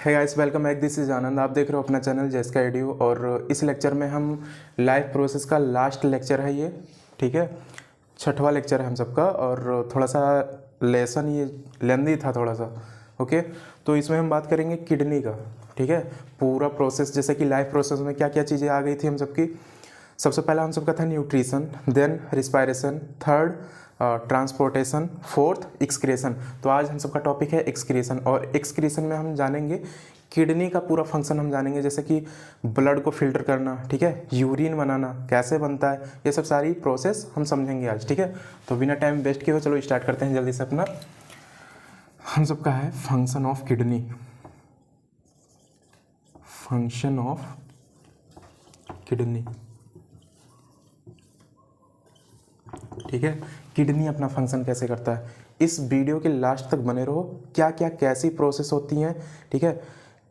है guys, welcome back. This is Anand. आप देख रहे हो अपना चैनल जेस्का एडू और इस लेक्चर में हम लाइफ प्रोसेस का लास्ट लेक्चर है ये, ठीक है। छठवां लेक्चर है हम सबका और थोड़ा सा लेसन ये लेंदी था थोड़ा सा, ओके। तो इसमें हम बात करेंगे किडनी का, ठीक है। पूरा प्रोसेस, जैसे कि लाइफ प्रोसेस में क्या क्या चीज़ें आ गई थी हम सबकी। सबसे पहला हम सबका था nutrition, then respiration, third transportation, fourth excretion. तो आज हम सबका टॉपिक है एक्सक्रीशन, और एक्सक्रीशन में हम जानेंगे किडनी का पूरा फंक्शन हम जानेंगे, जैसे कि ब्लड को फिल्टर करना, ठीक है, यूरिन बनाना कैसे बनता है, ये सब सारी प्रोसेस हम समझेंगे आज, ठीक है। तो बिना टाइम वेस्ट किए चलो स्टार्ट करते हैं जल्दी से अपना। हम सबका है function of kidney, function of kidney, ठीक है। किडनी अपना फंक्शन कैसे करता है, इस वीडियो के लास्ट तक बने रहो। क्या क्या कैसी प्रोसेस होती हैं, ठीक है,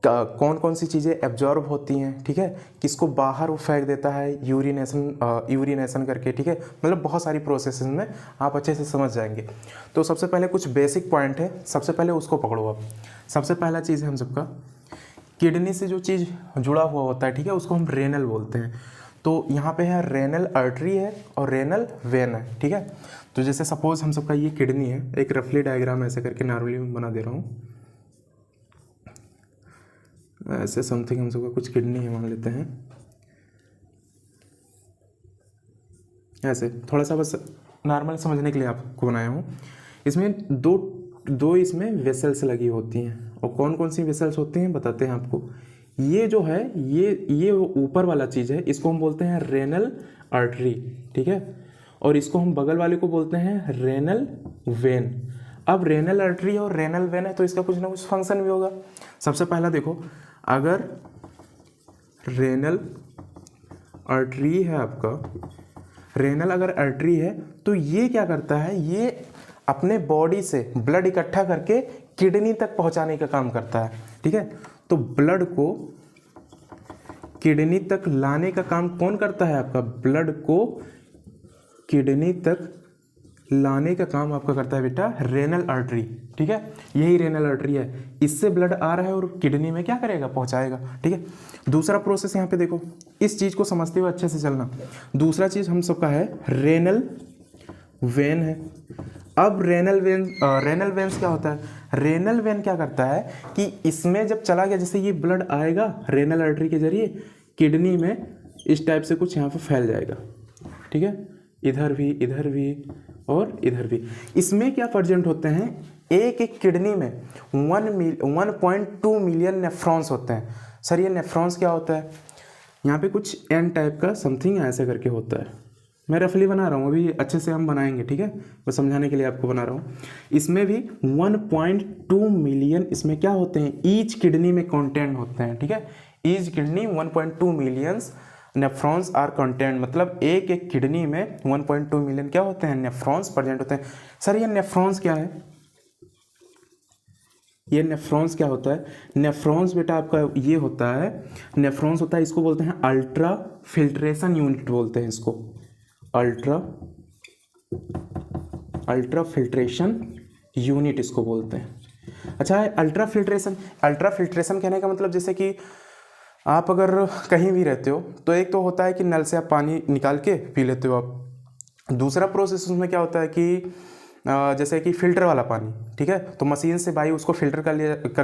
कौन कौन सी चीज़ें एब्जॉर्ब होती हैं, ठीक है, किसको बाहर वो फेंक देता है यूरिनेशन करके, ठीक है। मतलब बहुत सारी प्रोसेस में आप अच्छे से समझ जाएंगे। तो सबसे पहले कुछ बेसिक पॉइंट है, सबसे पहले उसको पकड़ो आप। सबसे पहला चीज़ है हम सबका, किडनी से जो चीज़ जुड़ा हुआ होता है, ठीक है, उसको हम रेनल बोलते हैं। तो यहाँ पे है रेनल आर्टरी है और रेनल वेन है, ठीक है। तो जैसे सपोज हम सबका ये किडनी है, एक रफली डायग्राम ऐसे करके नॉर्मली बना दे रहा हूँ, ऐसे समथिंग हम सबका कुछ किडनी है मान लेते हैं, ऐसे थोड़ा सा बस नॉर्मल समझने के लिए आपको बनाया हूँ। इसमें दो इसमें वेसल्स लगी होती हैं, और कौन कौन सी वेसल्स होती हैं बताते हैं आपको। ये जो है ये ऊपर वाला चीज़ है, इसको हम बोलते हैं रेनल आर्टरी, ठीक है, और इसको हम बगल वाले को बोलते हैं रेनल वेन। अब रेनल आर्टरी और रेनल वेन है तो इसका कुछ ना कुछ फंक्शन भी होगा। सबसे पहला देखो, अगर रेनल आर्टरी है आपका, रेनल अगर आर्टरी है तो ये क्या करता है, ये अपने बॉडी से ब्लड इकट्ठा करके किडनी तक पहुंचाने का काम करता है, ठीक है। तो ब्लड को किडनी तक लाने का काम कौन करता है आपका, ब्लड को किडनी तक लाने का काम आपका करता है बेटा रेनल आर्टरी, ठीक है। यही रेनल आर्टरी है, इससे ब्लड आ रहा है और किडनी में क्या करेगा, पहुंचाएगा, ठीक है। दूसरा प्रोसेस यहाँ पे देखो, इस चीज को समझते हुए अच्छे से चलना। दूसरा चीज हम सबका है रेनल वेन है। अब रेनल वेन्स क्या होता है, रेनल वेन क्या करता है कि इसमें जब चला गया, जैसे ये ब्लड आएगा रेनल आर्टरी के जरिए किडनी में, इस टाइप से कुछ यहाँ पे फैल जाएगा, ठीक है, इधर भी और इधर भी। इसमें क्या प्रेजेंट होते हैं, एक एक किडनी में 1.2 मिलियन नेफ्रॉन्स होते हैं। सर ये नेफ्रॉन्स क्या होता है, यहाँ पे कुछ एन टाइप का समथिंग ऐसे करके होता है, मैं रफली बना रहा हूँ, अभी अच्छे से हम बनाएंगे, ठीक है, बस समझाने के लिए आपको बना रहा हूँ। इसमें भी 1.2 मिलियन इसमें क्या होते हैं, ईच किडनी में कंटेंट होते हैं, ठीक है। Each kidney 1.2 millions nephrons are content, मतलब एक एक किडनी में 1.2 मिलियन क्या होते हैं, नेफ्रॉन्स प्रेजेंट होते हैं। सर ये नेफ्रॉन्स क्या है, ये नेफ्रॉन्स क्या होता है, नेफ्रॉन्स बेटा आपका ये होता है, नेफ्रॉन्स होता है, इसको बोलते हैं अल्ट्रा फिल्ट्रेशन यूनिट बोलते हैं इसको, अल्ट्रा फिल्ट्रेशन यूनिट इसको बोलते हैं। अच्छा है, अल्ट्रा फिल्ट्रेशन कहने का मतलब, जैसे कि आप अगर कहीं भी रहते हो तो एक तो होता है कि नल से आप पानी निकाल के पी लेते हो आप। दूसरा प्रोसेस उसमें क्या होता है कि जैसे कि फिल्टर वाला पानी, ठीक है, तो मशीन से भाई उसको फिल्टर कर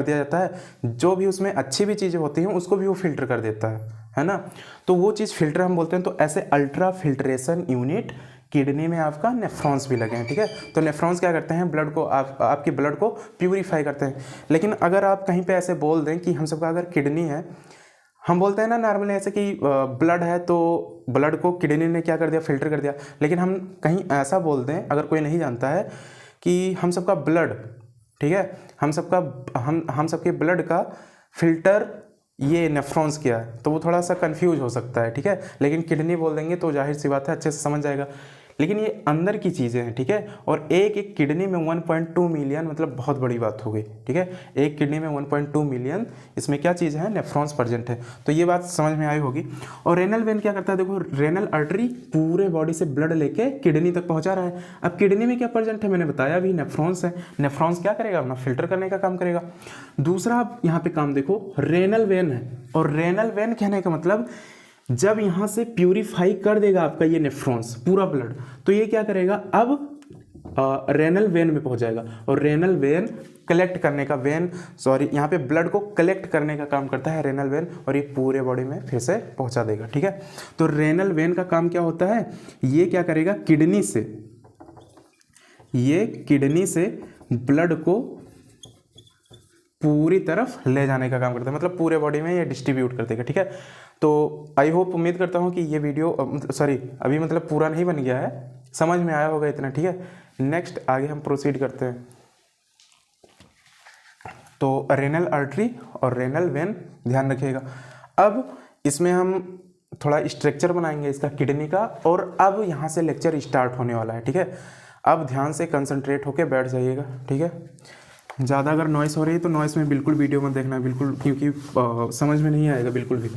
दिया जाता है, जो भी उसमें अच्छी भी चीज़ें होती हैं उसको भी वो फिल्टर कर देता है ना, तो वो चीज़ फिल्टर हम बोलते हैं। तो ऐसे अल्ट्रा फिल्ट्रेशन यूनिट किडनी में आपका नेफ्रॉन्स भी लगे हैं, ठीक है। तो नेफ्रॉन्स क्या करते हैं, ब्लड को आपके ब्लड को प्यूरीफाई करते हैं। लेकिन अगर आप कहीं पे ऐसे बोल दें कि हम सबका अगर किडनी है, हम बोलते हैं ना नॉर्मली ऐसे कि ब्लड है तो ब्लड को किडनी ने क्या कर दिया, फिल्टर कर दिया। लेकिन हम कहीं ऐसा बोल दें, अगर कोई नहीं जानता है कि हम सबका ब्लड, ठीक है, हम सबके ब्लड का फिल्टर ये नेफ्रॉन्स क्या है, तो वो थोड़ा सा कंफ्यूज हो सकता है, ठीक है। लेकिन किडनी बोल देंगे तो जाहिर सी बात है अच्छे से समझ जाएगा। लेकिन ये अंदर की चीज़ें हैं, ठीक है। और एक एक किडनी में 1.2 मिलियन, मतलब बहुत बड़ी बात हो गई, ठीक है। एक किडनी में 1.2 मिलियन इसमें क्या चीज़ है, नेफ्रॉन्स प्रेजेंट है। तो ये बात समझ में आई होगी। और रेनल वेन क्या करता है, देखो रेनल आर्टरी पूरे बॉडी से ब्लड लेके किडनी तक पहुंचा रहा है। अब किडनी में क्या प्रेजेंट है, मैंने बताया भी, नेफ्रॉन्स है। नेफ्रॉन्स क्या करेगा, अपना फिल्टर करने का काम करेगा। दूसरा आप यहाँ पे काम देखो, रेनल वेन है। और रेनल वेन कहने का मतलब जब यहाँ से प्यूरिफाई कर देगा आपका ये नेफ्रॉन्स पूरा ब्लड, तो ये क्या करेगा, अब रेनल वेन में पहुंच जाएगा। और रेनल वेन कलेक्ट करने का, यहाँ पे ब्लड को कलेक्ट करने का काम करता है रेनल वेन, और ये पूरे बॉडी में फिर से पहुंचा देगा, ठीक है। तो रेनल वेन का काम क्या होता है, ये क्या करेगा, किडनी से ब्लड को पूरी तरफ ले जाने का काम करता है, मतलब पूरे बॉडी में ये डिस्ट्रीब्यूट कर देगा, ठीक है। तो आई होप, उम्मीद करता हूँ कि ये वीडियो अभी मतलब पूरा नहीं बन गया है, समझ में आया होगा इतना, ठीक है। नेक्स्ट आगे हम प्रोसीड करते हैं। तो रेनल आर्टरी और रेनल वेन ध्यान रखिएगा। अब इसमें हम थोड़ा स्ट्रक्चर बनाएंगे इसका किडनी का, और अब यहाँ से लेक्चर स्टार्ट होने वाला है, ठीक है। अब ध्यान से कंसंट्रेट होके बैठ जाइएगा, ठीक है। ज़्यादा अगर नॉइस हो रही है तो नॉइस में बिल्कुल वीडियो मत देखना, बिल्कुल, क्योंकि समझ में नहीं आएगा बिल्कुल भी।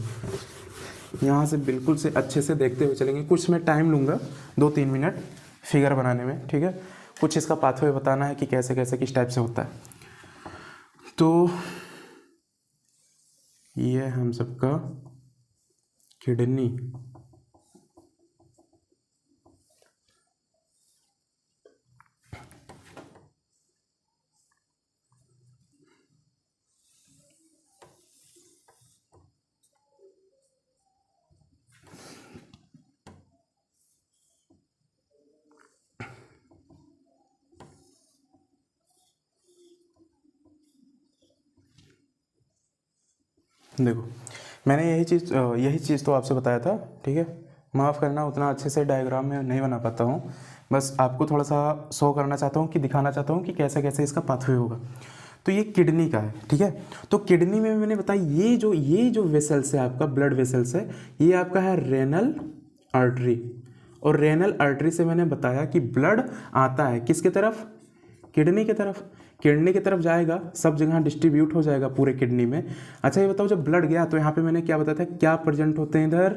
यहाँ से बिल्कुल से अच्छे से देखते हुए चलेंगे। कुछ मैं टाइम लूँगा, 2-3 मिनट फिगर बनाने में, ठीक है। कुछ इसका पाथवे बताना है कि कैसे कैसे किस टाइप से होता है। तो ये हम सबका किडनी, देखो मैंने यही चीज़ तो आपसे बताया था, ठीक है। माफ़ करना, उतना अच्छे से डायग्राम में नहीं बना पाता हूँ, बस आपको थोड़ा सा शो करना चाहता हूँ, कि दिखाना चाहता हूँ कि कैसे कैसे इसका पाथवे होगा। तो ये किडनी का है, ठीक है। तो किडनी में मैंने बताया ये जो वेसल्स है, आपका ब्लड वेसल्स है, ये आपका है रेनल आर्टरी। और रेनल आर्टरी से मैंने बताया कि ब्लड आता है किसके तरफ, किडनी की तरफ। किडनी की तरफ जाएगा, सब जगह डिस्ट्रीब्यूट हो जाएगा पूरे किडनी में। अच्छा ये बताओ, जब ब्लड गया तो यहाँ पे मैंने क्या बताया था, क्या प्रेजेंट होते हैं इधर,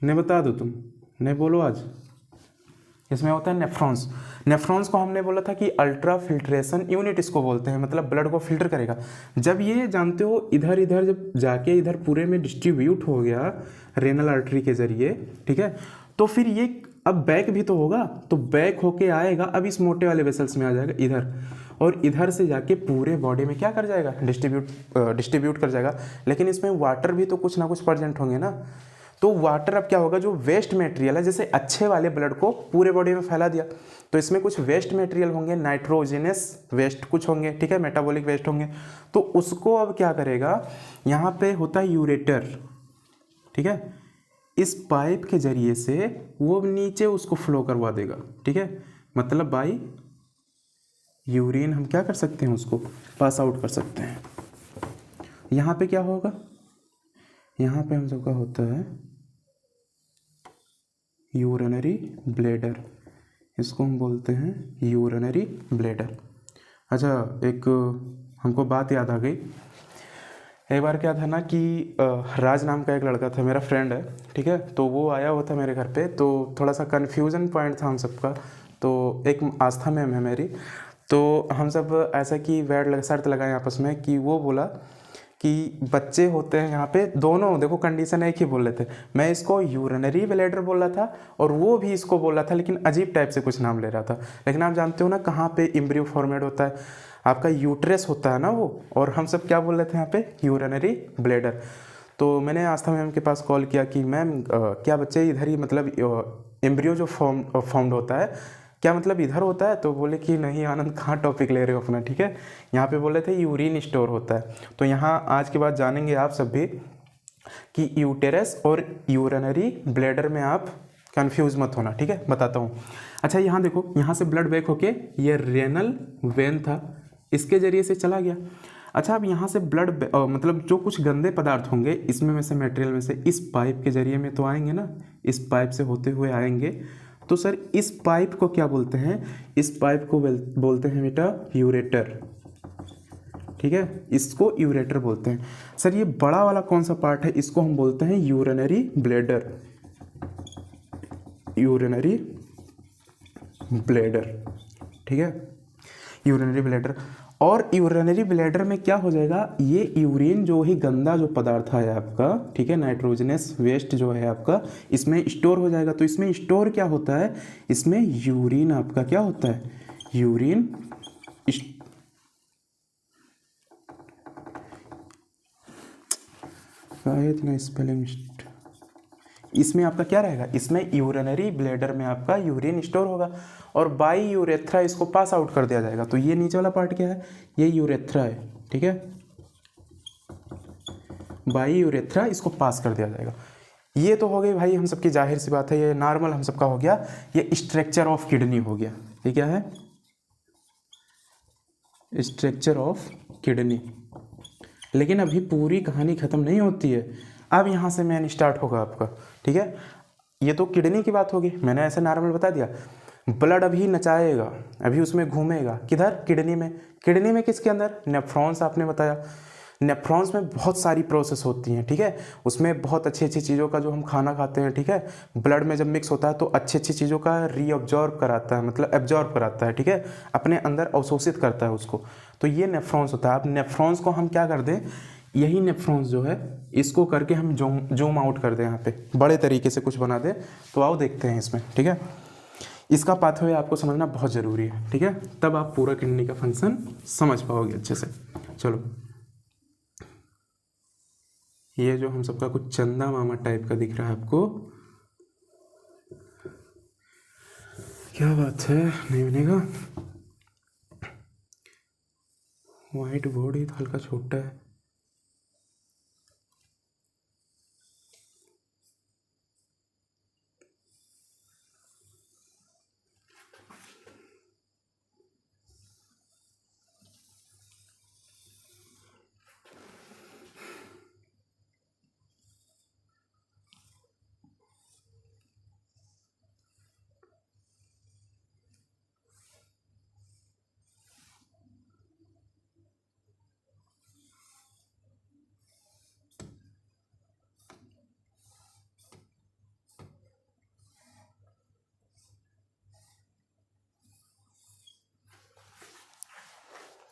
ने बता दो तुम, ने बोलो आज। इसमें होता है नेफ्रॉन्स। नेफ्रॉन्स को हमने बोला था कि अल्ट्रा फिल्ट्रेशन यूनिट इसको बोलते हैं, मतलब ब्लड को फिल्टर करेगा। जब ये जानते हो इधर जब जाके इधर पूरे में डिस्ट्रीब्यूट हो गया रेनल आर्टरी के जरिए, ठीक है, तो फिर ये अब बैक भी तो होगा, तो बैक होके आएगा, अब इस मोटे वाले वेसल्स में आ जाएगा इधर, और इधर से जाके पूरे बॉडी में क्या कर जाएगा, डिस्ट्रीब्यूट कर जाएगा। लेकिन इसमें वाटर भी तो कुछ ना कुछ प्रेजेंट होंगे ना। तो वाटर अब क्या होगा, जो वेस्ट मटेरियल है, जैसे अच्छे वाले ब्लड को पूरे बॉडी में फैला दिया, तो इसमें कुछ वेस्ट मटेरियल होंगे, नाइट्रोजनस वेस्ट कुछ होंगे, ठीक है, मेटाबॉलिक वेस्ट होंगे। तो उसको अब क्या करेगा, यहाँ पे होता है यूरेटर, ठीक है, इस पाइप के जरिए से वो नीचे उसको फ्लो करवा देगा, ठीक है। मतलब बाई यूरिन हम क्या कर सकते हैं, उसको पास आउट कर सकते हैं। यहाँ पे क्या होगा, यहाँ पे हम सबका होता है यूरिनरी ब्लैडर, इसको हम बोलते हैं यूरिनरी ब्लैडर। अच्छा एक हमको बात याद आ गई, एक बार क्या था ना कि राज नाम का एक लड़का था, मेरा फ्रेंड है, ठीक है। तो वो आया हुआ था मेरे घर पे, तो थोड़ा सा कन्फ्यूज़न पॉइंट था हम सबका। तो एक आस्था मैम है मेरी, तो हम सब ऐसा कि शर्त लगाए आपस में कि वो बोला कि बच्चे होते हैं यहाँ पे, दोनों देखो कंडीशन एक ही बोल रहे थे। मैं इसको यूरिनरी ब्लैडर बोल रहा था और वो भी इसको बोल रहा था, लेकिन अजीब टाइप से कुछ नाम ले रहा था। लेकिन आप जानते हो ना कहाँ पे एम्ब्रियो फॉर्मेट होता है, आपका यूट्रस होता है ना वो, और हम सब क्या बोल रहे थे यहाँ पे, यूरिनरी ब्लैडर। तो मैंने आस्था मैम के पास कॉल किया कि मैम क्या बच्चे इधर ही, मतलब एम्ब्रियो जो फॉर्म्ड होता है क्या मतलब इधर होता है। तो बोले कि नहीं आनंद, कहाँ टॉपिक ले रहे हो अपना, ठीक है। यहाँ पे बोले थे यूरिन स्टोर होता है। तो यहाँ आज के बाद जानेंगे आप सब भी कि यूटेरस और यूरिनरी ब्लैडर में आप कंफ्यूज मत होना, ठीक है, बताता हूँ। अच्छा यहाँ देखो, यहाँ से ब्लड बैक होके ये रेनल वेन था, इसके जरिए से चला गया। अच्छा अब यहाँ से ब्लड मतलब जो कुछ गंदे पदार्थ होंगे इसमें में से मटेरियल में से इस पाइप के जरिए में तो आएंगे ना, इस पाइप से होते हुए आएंगे, तो सर इस पाइप को क्या बोलते हैं? इस पाइप को बोलते हैं बेटा यूरेटर, ठीक है, इसको यूरेटर बोलते हैं। सर ये बड़ा वाला कौन सा पार्ट है? इसको हम बोलते हैं यूरिनरी ब्लैडर, यूरिनरी ब्लैडर, ठीक है, यूरिनरी ब्लैडर। और यूरिनरी ब्लैडर में क्या हो जाएगा, ये यूरिन जो ही गंदा जो पदार्थ है आपका, ठीक है, नाइट्रोजनस वेस्ट जो है आपका, इसमें स्टोर हो जाएगा। तो इसमें स्टोर क्या होता है? इसमें यूरिन आपका क्या होता है? यूरिन इतना स्पेलिंग, इसमें आपका क्या रहेगा? इसमें यूरिनरी ब्लैडर में आपका यूरिन स्टोर होगा और बाई यूरेथ्रा इसको पास आउट कर दिया जाएगा। तो ये नीचे वाला पार्ट क्या है? ये यूरेथ्रा है, ठीक है, बाई यूरेथ्रा इसको पास कर दिया जाएगा। ये तो हो गई भाई हम सबकी जाहिर सी बात है, ये नॉर्मल हम सबका हो गया। ये स्ट्रक्चर ऑफ किडनी हो गया। ये क्या है? Structure of kidney. लेकिन अभी पूरी कहानी खत्म नहीं होती है, अब यहाँ से मेन स्टार्ट होगा आपका, ठीक है। ये तो किडनी की बात होगी, मैंने ऐसे नॉर्मल बता दिया। ब्लड अभी नचाएगा, अभी उसमें घूमेगा, किधर? किडनी में। किडनी में किसके अंदर? नेफ्रॉन्स, आपने बताया। नेफ्रॉन्स में बहुत सारी प्रोसेस होती हैं, ठीक है, उसमें बहुत अच्छी अच्छी चीज़ों का जो हम खाना खाते हैं, ठीक है, ब्लड में जब मिक्स होता है तो अच्छी अच्छी चीज़ों का रीअब्जॉर्ब कराता है, मतलब एब्जॉर्ब कराता है, ठीक है, अपने अंदर अवशोषित करता है उसको। तो ये नेफ्रॉन्स होता है। अब नेफ्रॉन्स को हम क्या कर दें, यही नेफ्रॉन्स जो है इसको करके हम जूम आउट कर दें, यहाँ पे बड़े तरीके से कुछ बना दें। तो आओ देखते हैं इसमें, ठीक है। इसका पाथवे आपको समझना बहुत ज़रूरी है, ठीक है, तब आप पूरा किडनी का फंक्शन समझ पाओगे अच्छे से। चलो, ये जो हम सबका कुछ चंदा मामा टाइप का दिख रहा है आपको, क्या बात है, नहीं बनेगा। वाइट बोर्ड ही तो हल्का छोटा है।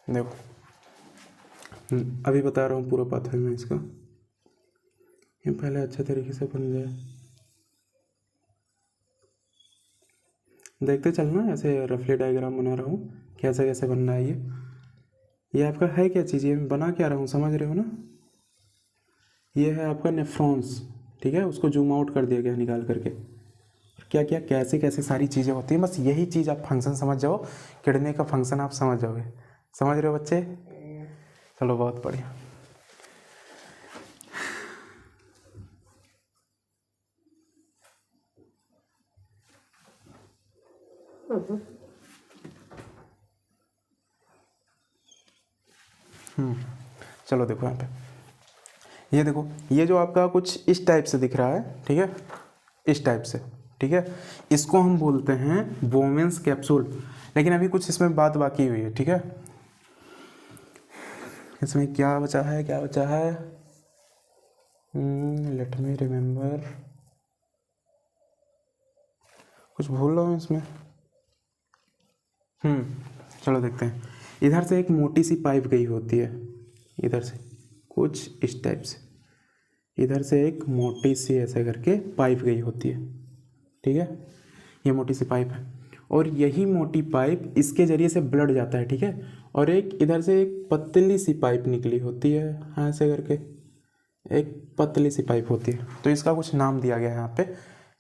देखो, अभी बता रहा हूँ पूरा पाथवे में इसका, ये पहले अच्छे तरीके से बन जाए। देखते चलना, ऐसे रफली डायग्राम बना रहा हूँ कैसे कैसे बनना है। ये आपका है क्या चीज़, ये मैं बना क्या रहा हूँ, समझ रहे हो ना। ये है आपका नेफ्रॉन्स, ठीक है, उसको जूम आउट कर दिया गया निकाल करके। क्या क्या कैसे कैसे सारी चीज़ें होती हैं, बस यही चीज़ आप फंक्शन समझ जाओ, किडनी का फंक्शन आप समझ जाओगे। समझ रहे हो बच्चे? चलो बहुत बढ़िया। चलो देखो यहाँ पे, ये देखो, ये जो आपका कुछ इस टाइप से दिख रहा है, ठीक है, इस टाइप से, ठीक है, इसको हम बोलते हैं बोमेंस कैप्सूल। लेकिन अभी कुछ इसमें बात बाकी हुई है, ठीक है। इसमें क्या बचा है, क्या बचा है, लेट मी रिमेम्बर, कुछ भूल रहा हूँ इसमें। चलो देखते हैं। इधर से एक मोटी सी पाइप गई होती है, इधर से कुछ इस टाइप से, इधर से एक मोटी सी ऐसे करके पाइप गई होती है, ठीक है, ये मोटी सी पाइप है। और यही मोटी पाइप इसके ज़रिए से ब्लड जाता है, ठीक है। और एक इधर से एक पतली सी पाइप निकली होती है, हाँ ऐसे करके एक पतली सी पाइप होती है। तो इसका कुछ नाम दिया गया है यहाँ पे,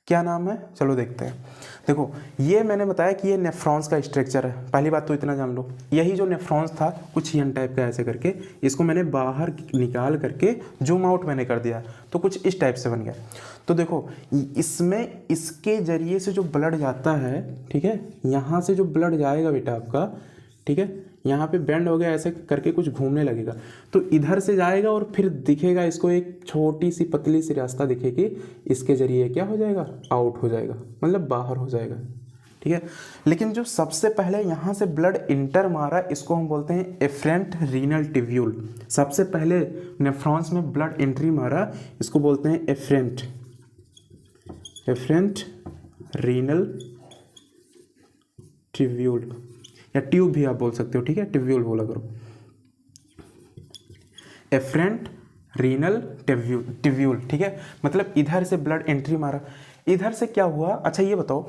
क्या नाम है, चलो देखते हैं। देखो, ये मैंने बताया कि ये नेफ्रॉन्स का स्ट्रक्चर है, पहली बात तो इतना जान लो। यही जो नेफ्रॉन्स था कुछ यन टाइप का ऐसे करके, इसको मैंने बाहर निकाल करके जूम आउट मैंने कर दिया, तो कुछ इस टाइप से बन गया। तो देखो, इसमें इसके ज़रिए से जो ब्लड जाता है, ठीक है, यहाँ से जो ब्लड जाएगा बेटा आपका, ठीक है, यहाँ पे बेंड हो गया, ऐसे करके कुछ घूमने लगेगा, तो इधर से जाएगा और फिर दिखेगा इसको एक छोटी सी पतली सी रास्ता दिखेगी, इसके जरिए क्या हो जाएगा, आउट हो जाएगा, मतलब बाहर हो जाएगा, ठीक है। लेकिन जो सबसे पहले यहाँ से ब्लड इंटर मारा, इसको हम बोलते हैं एफरेंट रीनल टिब्यूल। सबसे पहले नेफ्रॉन्स में ब्लड एंट्री मारा, इसको बोलते हैं एफरेंट रीनल टिब्यूल, या ट्यूब भी आप बोल सकते हो, ठीक है, टिब्यूल बोला करो। एफरेंट रीनल टिब्यूल, ठीक है, मतलब इधर से ब्लड एंट्री मारा, इधर से क्या हुआ। अच्छा ये बताओ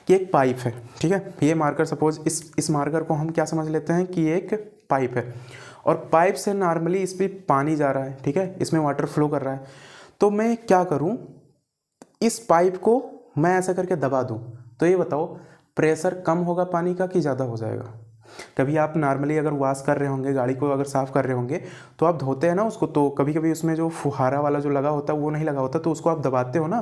कि एक पाइप है, ठीक है, ये मार्कर सपोज इस मार्कर को हम क्या समझ लेते हैं कि एक पाइप है, और पाइप से नॉर्मली इस पर पानी जा रहा है, ठीक है, इसमें वाटर फ्लो कर रहा है, तो मैं क्या करूं, इस पाइप को मैं ऐसा करके दबा दूं, तो ये बताओ प्रेशर कम होगा पानी का कि ज़्यादा हो जाएगा। कभी आप नॉर्मली अगर वॉश कर रहे होंगे, गाड़ी को अगर साफ़ कर रहे होंगे, तो आप धोते हैं ना उसको, तो कभी कभी उसमें जो फुहारा वाला जो लगा होता है वो नहीं लगा होता, तो उसको आप दबाते हो ना,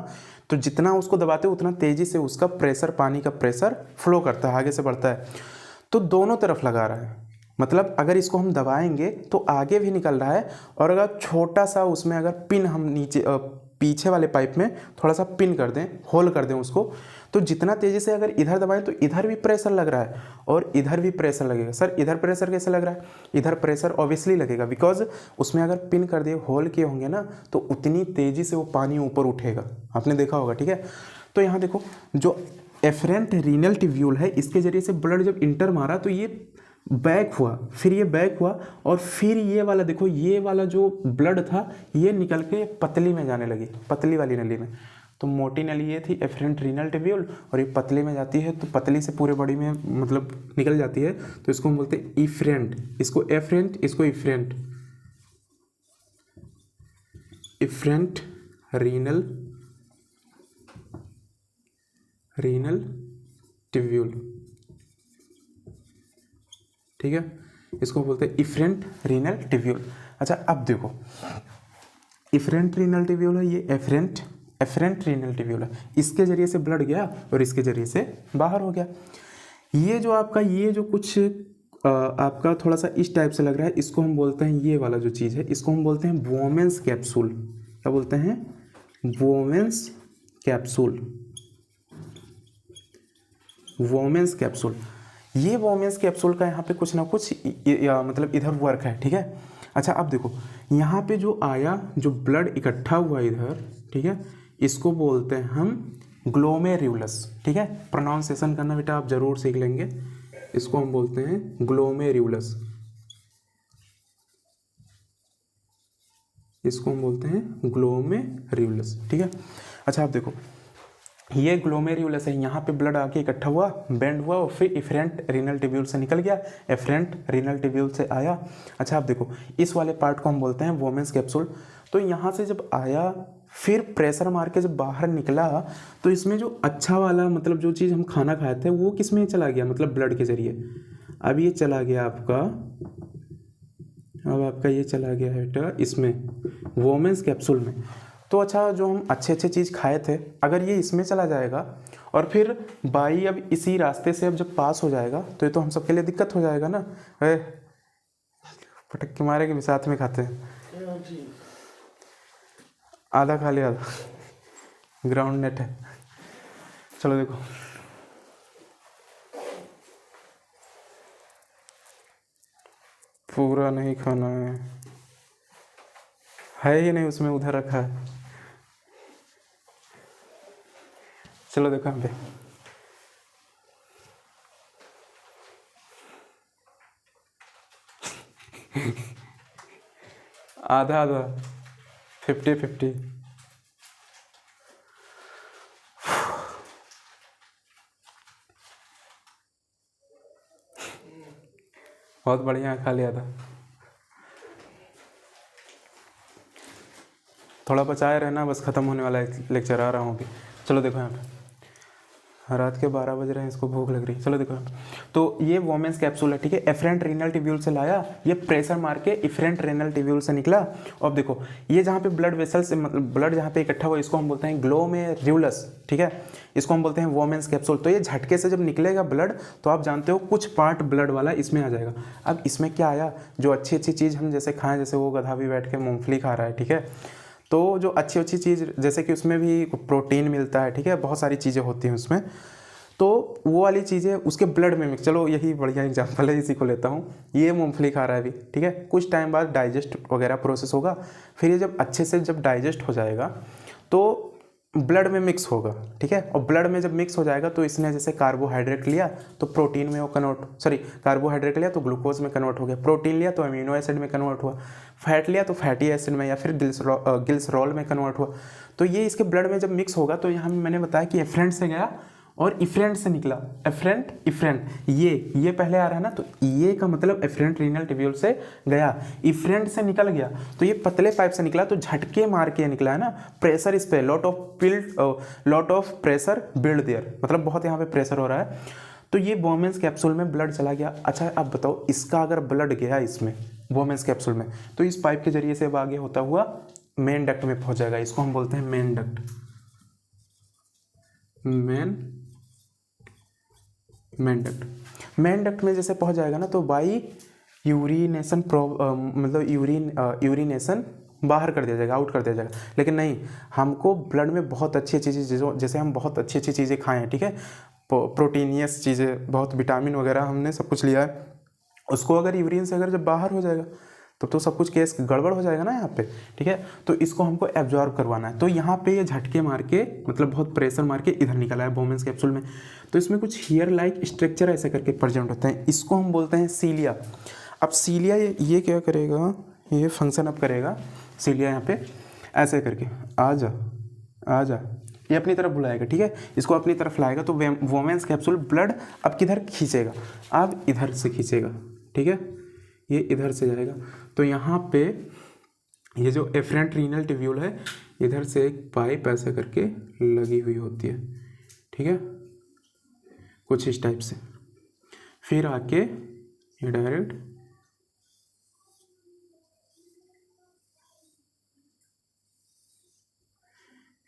तो जितना उसको दबाते हो उतना तेज़ी से उसका प्रेशर, पानी का प्रेशर फ्लो करता है, आगे से बढ़ता है। तो दोनों तरफ लगा रहा है, मतलब अगर इसको हम दबाएंगे तो आगे भी निकल रहा है, और अगर छोटा सा उसमें अगर पिन हम नीचे पीछे वाले पाइप में थोड़ा सा पिन कर दें, होल कर दें उसको, तो जितना तेज़ी से अगर इधर दबाएं तो इधर भी प्रेशर लग रहा है और इधर भी प्रेशर लगेगा। सर इधर प्रेशर कैसे लग रहा है, इधर प्रेशर ऑब्वियसली लगेगा, बिकॉज उसमें अगर पिन कर दिए, होल किए होंगे ना, तो उतनी तेज़ी से वो पानी ऊपर उठेगा, आपने देखा होगा, ठीक है। तो यहाँ देखो जो एफरेंट रीनल टिब्यूल है, इसके जरिए से ब्लड जब इंटर मारा तो ये बैक हुआ, फिर ये बैक हुआ, और फिर ये वाला देखो, ये वाला जो ब्लड था ये निकल के पतली में जाने लगी, पतली वाली नली में। तो मोटी नली ये थी एफरेंट रीनल टिब्यूल, और ये पतले में जाती है, तो पतली से पूरे बॉडी में मतलब निकल जाती है, तो इसको हम बोलते हैं इफरेंट, इसको एफरेंट, इसको इफरेंट, इफरेंट रीनल टिब्यूल, ठीक है, इसको बोलते हैं इफरेंट रीनल टिब्यूल। अच्छा अब देखो, इफरेंट रीनल टिब्यूल है, ये एफरेंट रीनल टिब्यूल है, इसके जरिए से ब्लड गया और इसके जरिए से बाहर हो गया। ये जो आपका ये जो कुछ आपका थोड़ा सा इस टाइप से लग रहा है, इसको हम बोलते हैं, ये वाला जो चीज़ है इसको हम बोलते हैं वोमेंस कैप्सूल। क्या बोलते हैं, वोमेंस कैप्सूल, वोमेंस कैप्सूल। ये वोमेंस कैप्सूल का यहाँ पे कुछ ना कुछ मतलब इधर वर्क है, ठीक है। अच्छा अब देखो यहाँ पे जो आया, जो ब्लड इकट्ठा हुआ इधर, ठीक है, इसको बोलते हैं हम ग्लोमेरुलस, ठीक है, प्रोनाउंसिएशन करना बेटा आप जरूर सीख लेंगे, इसको हम बोलते हैं ग्लोमेरुलस, इसको हम बोलते हैं ग्लोमेरुलस, ठीक है। अच्छा आप देखो ये ग्लोमेरुलस है, यहाँ पे ब्लड आके इकट्ठा हुआ, बेंड हुआ, और फिर इफरेंट रीनल टिब्यूल से निकल गया, एफरेंट रीनल टिब्यूल से आया। अच्छा आप देखो इस वाले पार्ट को हम बोलते हैं वोमेंस कैप्सूल। तो यहाँ से जब आया, फिर प्रेशर मार के जब बाहर निकला, तो इसमें जो अच्छा वाला मतलब जो चीज़ हम खाना खाए थे वो किस में चला गया, मतलब ब्लड के जरिए। अब ये चला गया आपका, अब आपका ये चला गया है बेटा इसमें वोमेंस कैप्सूल में। तो अच्छा जो हम अच्छे अच्छे चीज़ खाए थे, अगर ये इसमें चला जाएगा और फिर बाई अब इसी रास्ते से अब जब पास हो जाएगा, तो ये तो हम सबके लिए दिक्कत हो जाएगा ना। पटक के मारे के भी साथ में खाते हैं, आधा खा लिया, आधा ग्राउंड नेट है। चलो देखो पूरा नहीं खाना है ही नहीं, उसमें उधर रखा है। चलो देखो यहाँ पे आधा आधा 50-50। बहुत बढ़िया खा लिया था, थोड़ा बचाए रहना, बस ख़त्म होने वाला है लेक्चर, आ रहा हूँ अभी। चलो देखो यहाँ पे रात के 12 बज रहे हैं, इसको भूख लग रही है। चलो देखो, तो ये वोमेंस कैप्सूल है, ठीक है, एफरेंट रीनल ट्यूब्यूल से लाया, ये प्रेशर मार के इफरेंट रीनल ट्यूब्यूल से निकला। अब देखो ये जहाँ पे ब्लड वेसल से मतलब ब्लड जहाँ पे इकट्ठा हुआ, इसको हम बोलते हैं ग्लोमेरुलस, ठीक है, इसको हम बोलते हैं वोमेंस कैप्सूल। तो ये झटके से जब निकलेगा ब्लड, तो आप जानते हो कुछ पार्ट ब्लड वाला इसमें आ जाएगा। अब इसमें क्या आया, जो अच्छी अच्छी चीज़ हम जैसे खाएं, जैसे वो गधा भी बैठ के मूँगफली खा रहा है, ठीक है, तो जो अच्छी अच्छी चीज़ जैसे कि उसमें भी प्रोटीन मिलता है, ठीक है, बहुत सारी चीज़ें होती हैं उसमें, तो वो वाली चीज़ें उसके ब्लड में मिक्स। चलो यही बढ़िया एग्जांपल है, इसी को लेता हूँ। ये मूंगफली खा रहा है अभी, ठीक है, कुछ टाइम बाद डाइजेस्ट वगैरह प्रोसेस होगा, फिर ये जब अच्छे से जब डाइजेस्ट हो जाएगा तो ब्लड में मिक्स होगा, ठीक है, और ब्लड में जब मिक्स हो जाएगा तो इसने जैसे कार्बोहाइड्रेट लिया तो प्रोटीन में वो कार्बोहाइड्रेट लिया तो ग्लूकोज में कन्वर्ट हो गया, प्रोटीन लिया तो अमीनो एसिड में कन्वर्ट हुआ, फैट लिया तो फैटी एसिड में या फिर ग्लिसरॉल में कन्वर्ट हुआ। तो ये इसके ब्लड में जब मिक्स होगा, तो यहाँ मैंने बताया कि एफरेंट से गया और इफरेंट से निकला, एफरेंट इफरेंट, ये पहले आ रहा है ना, तो ये का मतलब एफरेंट रीनल ट्यूब्यूल से गया, इफरेंट से निकल गया, तो ये पतले पाइप से निकला, तो झटके मार के निकला है ना, प्रेशर इस पे lot of pressure build their, मतलब बहुत यहाँ पे प्रेशर हो रहा है, तो ये वोमेंस कैप्सूल में ब्लड चला गया। अच्छा अब बताओ, इसका अगर ब्लड गया इसमें वोमेंस कैप्सूल में, तो इस पाइप के जरिए से अब आगे होता हुआ मेन डक्ट में पहुंच जाएगा, इसको हम बोलते हैं मेन डक्ट, मेन डक्ट में जैसे पहुंच जाएगा ना, तो बाई यूरिनेशन मतलब यूरिनेशन बाहर कर दिया जाएगा, आउट कर दिया जाएगा। लेकिन नहीं, हमको ब्लड में बहुत अच्छी अच्छी चीज़ें, जैसे हम बहुत अच्छी अच्छी चीज़ें खाएं हैं, ठीक है, प्रोटीनियस चीज़ें, बहुत विटामिन वगैरह हमने सब कुछ लिया है, उसको अगर यूरिन से अगर जब बाहर हो जाएगा तो सब कुछ केस गड़बड़ हो जाएगा ना यहाँ पे, ठीक है, तो इसको हमको एब्जॉर्ब करवाना है। तो यहाँ पे ये झटके मार के मतलब बहुत प्रेशर मार के इधर निकला है वोमेंस कैप्सूल में, तो इसमें कुछ हेयर लाइक स्ट्रक्चर ऐसे करके प्रेजेंट होता है, इसको हम बोलते हैं सीलिया। अब सीलिया ये क्या करेगा, ये फंक्शन अब करेगा सीलिया, यहाँ पे ऐसे करके आ जा, ये अपनी तरफ बुलाएगा, ठीक है, इसको अपनी तरफ लाएगा, तो वोमेंस कैप्सूल ब्लड अब किधर खींचेगा, अब इधर से खींचेगा, ठीक है, ये इधर से जाएगा, तो यहाँ पे ये जो एफरेंट रीनल ट्यूब्यूल है, इधर से एक पाइप ऐसे करके लगी हुई होती है, ठीक है, कुछ इस टाइप से, फिर आके ये डायरेक्ट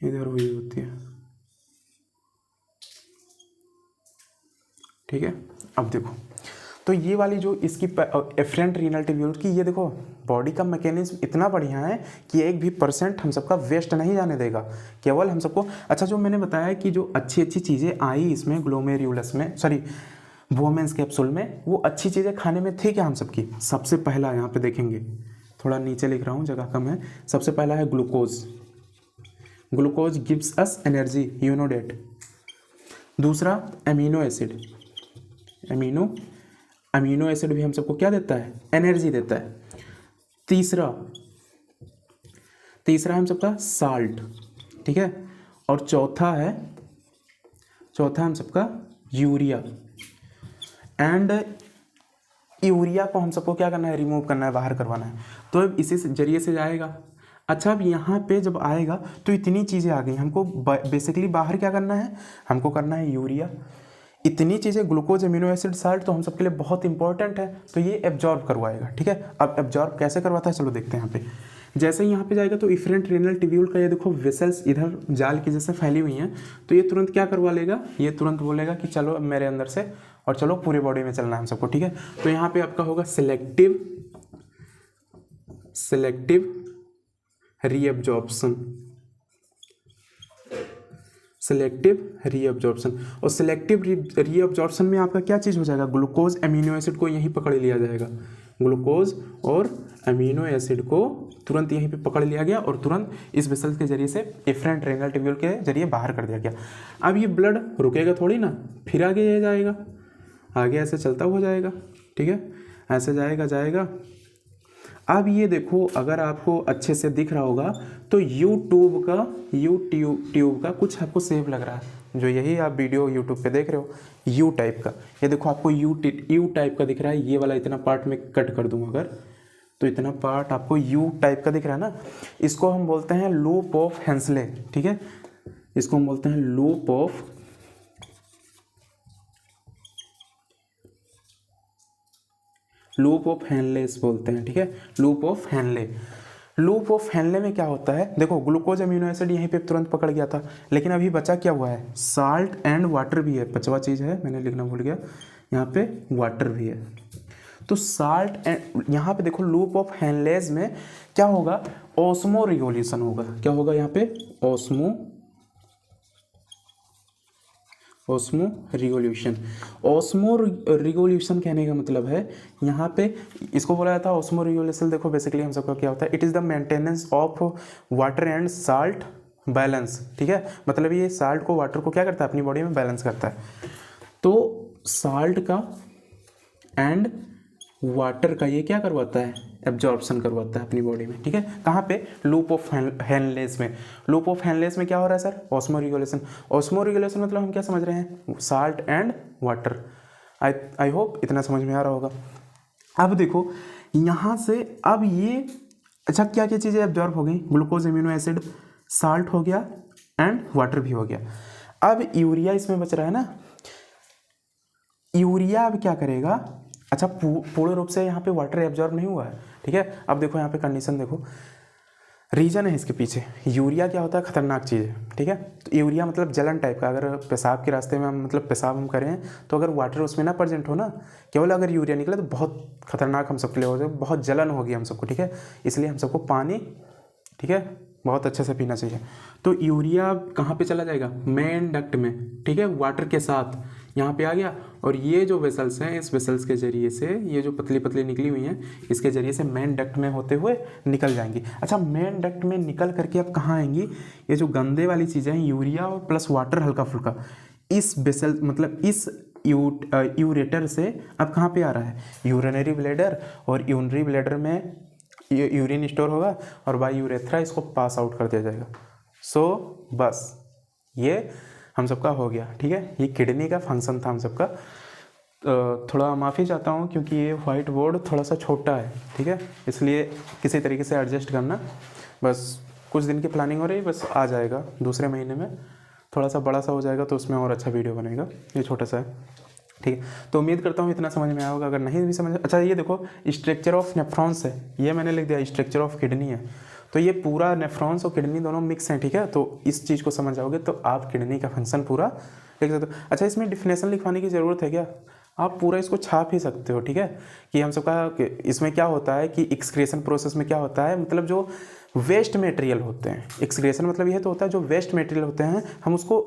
इधर हुई होती है, ठीक है। अब देखो, तो ये वाली जो इसकी एफरेंट रीनल ट्यूब्यूल की, ये देखो बॉडी का मैकेनिज्म इतना बढ़िया है कि 1% हम सबका वेस्ट नहीं जाने देगा, केवल हम सबको। अच्छा, जो मैंने बताया कि जो अच्छी अच्छी चीज़ें आई इसमें ग्लोमेरुलस में, वोमेंस कैप्सूल में, वो अच्छी चीज़ें खाने में थी क्या हम सबकी। सबसे पहला यहाँ पे देखेंगे, थोड़ा नीचे लिख रहा हूँ, जगह कम है। सबसे पहला है glucose, glucose gives us energy, you know that. दूसरा अमीनो एसिड, अमीनो एसिड भी हम सबको क्या देता है, एनर्जी देता है। तीसरा हम सबका साल्ट, ठीक है, और चौथा हम सबका यूरिया। एंड यूरिया को हम सबको क्या करना है, रिमूव करना है, बाहर करवाना है, तो अब इसी जरिए से जाएगा। अच्छा, अब यहाँ पे जब आएगा तो इतनी चीज़ें आ गई, हमको बेसिकली बाहर क्या करना है, हमको करना है यूरिया। इतनी चीज़ें ग्लूकोज, अमीनो एसिड, साल्ट तो हम सबके लिए बहुत इंपॉर्टेंट है, तो ये एब्जॉर्ब करवाएगा, ठीक है। अब एब्जॉर्ब कैसे करवाता है, चलो देखते हैं। यहाँ पे जैसे ही यहाँ पे जाएगा तो इफरेंट रीनल ट्यूब्यूल का ये देखो वेसल्स इधर जाल की जैसे फैली हुई हैं, तो ये तुरंत क्या करवा लेगा, ये तुरंत बोलेगा कि चलो मेरे अंदर से, और चलो पूरे बॉडी में चलना है हम सबको, ठीक है। तो यहाँ पे आपका होगा सिलेक्टिव रीअब्जॉर्प्शन, और सिलेक्टिव रीअब्जॉर्प्शन में आपका क्या चीज़ हो जाएगा, ग्लूकोज अमीनो एसिड को यहीं पकड़ लिया जाएगा, ग्लूकोज और अमीनो एसिड को तुरंत यहीं पे पकड़ लिया गया और तुरंत इस वेसल के जरिए से एफरेंट रीनल ट्यूब्यूल के जरिए बाहर कर दिया गया। अब ये ब्लड रुकेगा थोड़ी ना, फिर आगे ये जाएगा, आगे ऐसे चलता हुआ जाएगा, ठीक है, ऐसे जाएगा। अब ये देखो, अगर आपको अच्छे से दिख रहा होगा तो यूट्यूब का कुछ आपको सेव लग रहा है, जो यही आप वीडियो यूट्यूब पे देख रहे हो, यू टाइप का, ये देखो आपको यू टाइप का दिख रहा है। ये वाला इतना पार्ट में कट कर दूँ अगर, तो इतना पार्ट आपको यू टाइप का दिख रहा है ना, इसको हम बोलते हैं लूप ऑफ हेंसले, ठीक है, इसको हम बोलते हैं loop of loop of Henle's बोलते हैं, ठीक है, loop of Henle. Loop of Henle में क्या होता है, देखो ग्लूकोज अमीनो एसिड यहीं पे तुरंत पकड़ गया था, लेकिन अभी बचा क्या हुआ है, साल्ट एंड वाटर भी है, पांचवा चीज़ है, मैंने लिखना भूल गया, यहाँ पे वाटर भी है। तो साल्ट एंड यहाँ पे देखो लूप ऑफ हेनलेज में क्या होगा, ऑस्मो रिवोल्यूशन होगा, क्या होगा यहाँ पे, ऑस्मो रिवोल्यूशन। ऑस्मो रिवोल्यूशन कहने का मतलब है यहाँ पे इसको बोला जाता है ऑस्मो रिवोल्यूशन। देखो बेसिकली हम सबका क्या होता है, it is the maintenance of water and salt balance, ठीक है, मतलब ये साल्ट को वाटर को क्या करता है, अपनी बॉडी में बैलेंस करता है। तो साल्ट का एंड वाटर का ये क्या करवाता है, एब्जॉर्प्शन करवाता है अपनी बॉडी में, ठीक है। कहाँ पे, लूप ऑफ हेनलेस में। लूप ऑफ हेनलेस में क्या हो रहा है sir, osmo regulation. Osmo regulation मतलब हम क्या समझ रहे हैं, salt and water. I hope इतना समझ में आ रहा होगा। अब देखो यहाँ से, अब ये अच्छा क्या क्या चीज़ें एब्जॉर्ब हो गई, ग्लूकोज अमीनो एसिड, साल्ट हो गया एंड वाटर भी हो गया। अब यूरिया इसमें बच रहा है ना, यूरिया अब क्या करेगा, अच्छा पूर्ण रूप से यहाँ पे वाटर एब्जॉर्ब नहीं हुआ है, ठीक है। अब देखो यहाँ पे कंडीशन देखो, रीजन है इसके पीछे। यूरिया क्या होता है, खतरनाक चीज़ है, ठीक है। तो यूरिया मतलब जलन टाइप का, अगर पेशाब के रास्ते में हम मतलब पेशाब हम करें तो अगर वाटर उसमें ना प्रेजेंट हो ना, केवल अगर यूरिया निकले तो बहुत खतरनाक हम सबके लिए हो जाए, बहुत जलन होगी हम सबको, ठीक है। इसलिए हम सबको पानी, ठीक है, बहुत अच्छे से पीना चाहिए। तो यूरिया कहाँ पे चला जाएगा, मेन डक्ट में, ठीक है, वाटर के साथ यहाँ पे आ गया। और ये जो वेसल्स हैं, इस वेसल्स के जरिए से, ये जो पतली पतली निकली हुई हैं, इसके जरिए से मेन डक्ट में होते हुए निकल जाएंगी। अच्छा मेन डक्ट में निकल करके अब कहाँ आएंगी, ये जो गंदे वाली चीज़ें हैं, यूरिया और प्लस वाटर हल्का फुल्का, इस वेसल मतलब इस यूरेटर से अब कहाँ पे आ रहा है, यूरिनरी ब्लैडर, और यूरिनरी ब्लैडर में यूरिन स्टोर होगा और बाय यूरेथ्रा इसको पास आउट कर दिया जाएगा। सो बस ये हम सबका हो गया, ठीक है। ये किडनी का फंक्शन था हम सबका। थोड़ा माफ़ी चाहता हूँ क्योंकि ये वाइट बोर्ड थोड़ा सा छोटा है, ठीक है, इसलिए किसी तरीके से एडजस्ट करना। बस कुछ दिन की प्लानिंग हो रही है, बस आ जाएगा दूसरे महीने में, थोड़ा सा बड़ा सा हो जाएगा तो उसमें और अच्छा वीडियो बनेगा। ये छोटा सा है, ठीक है। तो उम्मीद करता हूँ इतना समझ में आया होगा। अगर नहीं भी समझ, अच्छा ये देखो स्ट्रक्चर ऑफ नेफ्रॉन्स है, ये मैंने लिख दिया, स्ट्रक्चर ऑफ किडनी है। तो ये पूरा नेफ्रॉन्स और किडनी दोनों मिक्स हैं, ठीक है। तो इस चीज़ को समझ जाओगे तो आप किडनी का फंक्शन पूरा लिख सकते हो। अच्छा इसमें डिफिनेशन लिखवाने की ज़रूरत है क्या, आप पूरा इसको छाप ही सकते हो, ठीक है। कि हम सबका इसमें क्या होता है कि एक्सक्रीशन प्रोसेस में क्या होता है, मतलब जो वेस्ट मटेरियल होते हैं, एक्सक्रीशन मतलब यह तो होता है जो वेस्ट मटेरियल होते हैं हम उसको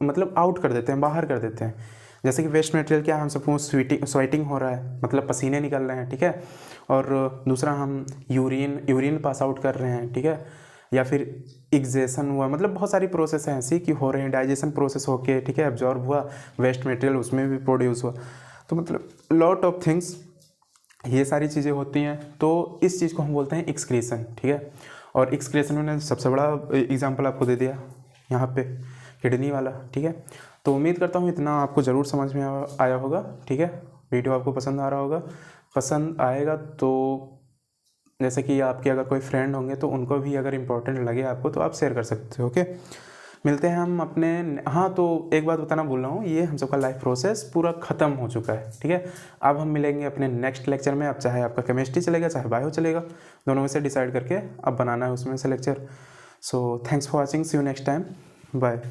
मतलब आउट कर देते हैं, बाहर कर देते हैं। जैसे कि वेस्ट मटेरियल क्या है, हम सबको स्वेटिंग हो रहा है, मतलब पसीने निकल रहे हैं, ठीक है। और दूसरा हम यूरिन पास आउट कर रहे हैं, ठीक है, या फिर एक्सेशन हुआ, मतलब बहुत सारी प्रोसेस हैं ऐसी कि हो रहे हैं, डाइजेशन प्रोसेस होके, ठीक है, एब्जॉर्ब हुआ वेस्ट मटेरियल, उसमें भी प्रोड्यूस हुआ। तो मतलब लॉट ऑफ थिंग्स, ये सारी चीज़ें होती हैं। तो इस चीज़ को हम बोलते हैं एक्सक्रीशन, ठीक है। और एक्सक्रीशन मैंने सबसे बड़ा एग्जाम्पल आपको दे दिया यहाँ पे, किडनी वाला, ठीक है। तो उम्मीद करता हूँ इतना आपको ज़रूर समझ में आया होगा, ठीक है। वीडियो आपको पसंद आ रहा होगा, पसंद आएगा तो जैसे कि आपके अगर कोई फ्रेंड होंगे तो उनको भी अगर इम्पोर्टेंट लगे आपको तो आप शेयर कर सकते हो, ओके। मिलते हैं हम अपने, हाँ तो एक बात बताना भूल रहा हूँ, ये हम सबका लाइफ प्रोसेस पूरा ख़त्म हो चुका है, ठीक है। अब हम मिलेंगे अपने नेक्स्ट लेक्चर में। अब चाहे आपका केमिस्ट्री चलेगा चाहे बायो चलेगा, दोनों में से डिसाइड करके अब बनाना है उसमें से lecture. So thanks for watching, see you next time, bye.